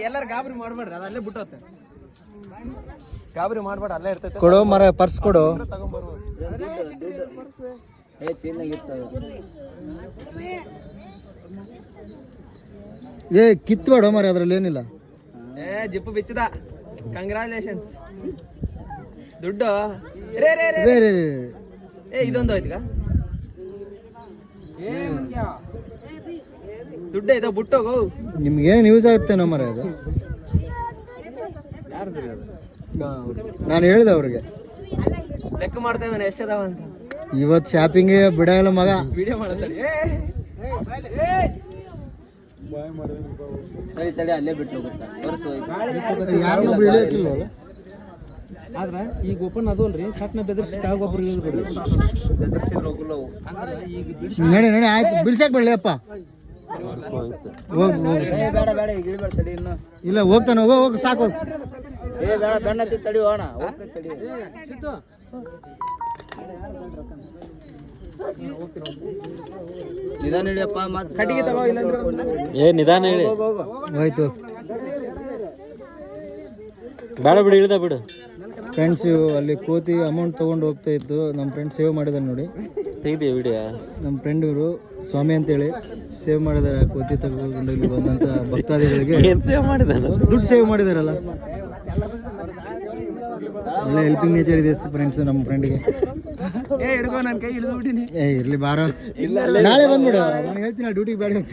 ಎಲ್ಲರೂ ಗಾಬರಿ ಮಾಡ್ಬೇಡ್ರಿ, ಅದು ಅಲ್ಲೇ ಬಿಟ್ಟೋತ್ತೆ. ಗಾಬರಿ ಮಾಡ್ಬೇಡ, ಅಲ್ಲೇ ಇರ್ತೈತೆ. ಕೊಡು ಮರ, ಪರ್ಸ್ ಕೊಡು. ಏ ಕಿತ್ಬೇಡ ಮರ, ಅದ್ರಲ್ಲಿ ಏನಿಲ್ಲ. ಜಿಪ್ಪು ಬಿಚ್ಚದ. ಕಂಗ್ರಾಚುಲೇಷನ್ಸ್. ದುಡ್ಡು ಇದೊಂದು ಆಯ್ತು. ದುಡ್ಡು ಆಯ್ತಾ, ಬಿಟ್ಟೋಗು. ನಿಮ್ಗೇನು ಯೂಸ್ ಆಗುತ್ತೆ ನಮ್ಮ ಮರ ಅದು. ನಾನು ಹೇಳಿದೆ ಅವ್ರಿಗೆ, ಲೆಕ್ಕ ಮಾಡ್ತಾ ಇದ್ದಾನೆ ಎಷ್ಟದಾವ ಅಂತ. ಇವತ್ತು ಶಾಪಿಂಗ್ ಬಿಡಲ್ಲ ಮಗ. ವಿಡಿಯೋ ಮಾಡ್ತಾರೆ. ಅಲ್ಲೇ ಬಿಟ್ಟು ಆದ್ರೆ ಈಗ ಓಪನ್ ಅದು ಅಲ್ರಿ, ಸಟ್ನ ಬೆದರ್ಸಿ ನಡಿ ನಡಿ ಆಯ್ತು, ಬಿಡ್ಸಕ್ ಬಿಡ್ಲಿ ಅಪ್ಪ. ಇಲ್ಲ ಹೋಗ್ತಾನೆ, ಹೋಗ್ ಸಾಕು. ತಡಿ ಹೋಣ. ನಿಧಾನ ಹೇಳಿಯಪ್ಪ, ಕಟ್ಟಿಗೆ ತಗೋ. ಏ ನಿಧಾನ ಹೇಳಿ. ಹೋಯ್ತು ಬೇಡ ಬಿಡು, ಇಳ್ದ ಬಿಡು. ಫ್ರೆಂಡ್ಸ್ ಅಲ್ಲಿ ಕೋತಿ ಅಮೌಂಟ್ ತಗೊಂಡು ಹೋಗ್ತಾ ಇತ್ತು. ನಮ್ಮ ಫ್ರೆಂಡ್ ಸೇವ್ ಮಾಡಿದಾರೆ ನೋಡಿ. ತೆಗ್ದಿ ವಿಡಿಯೋ. ನಮ್ಮ ಫ್ರೆಂಡ್ ಇವರು ಸ್ವಾಮಿ ಅಂತೇಳಿ ಸೇವ್ ಮಾಡಿದಾರೆ. ಕೋತಿ ತಗೊಂಡು ಇಲ್ಲಿ ಬಂದಂತ ಭಕ್ತಾದಿಗಳಿಗೆ ದುಡ್ಡು ಸೇವ್ ಮಾಡಿದಾರಲ್ಲ. ಒಳ್ಳೆ ಹೆಲ್ಪಿಂಗ್ ನೇಚರ್ ಇದೆ ಫ್ರೆಂಡ್ಸ್ ನಮ್ಮ ಫ್ರೆಂಡ್ಗೆ. ನನ್ನ ಕೈ ಹಿಡಿದು ಬಿಟ್ಟಿನಿ. ಇರ್ಲಿ ಬಾರೋ, ನಾಳೆ ಬಂದ್ಬಿಡು. ನಾನು ಹೇಳ್ತೀನಿ ಡ್ಯೂಟಿಗೆ ಬೇಡ ಅಂತ.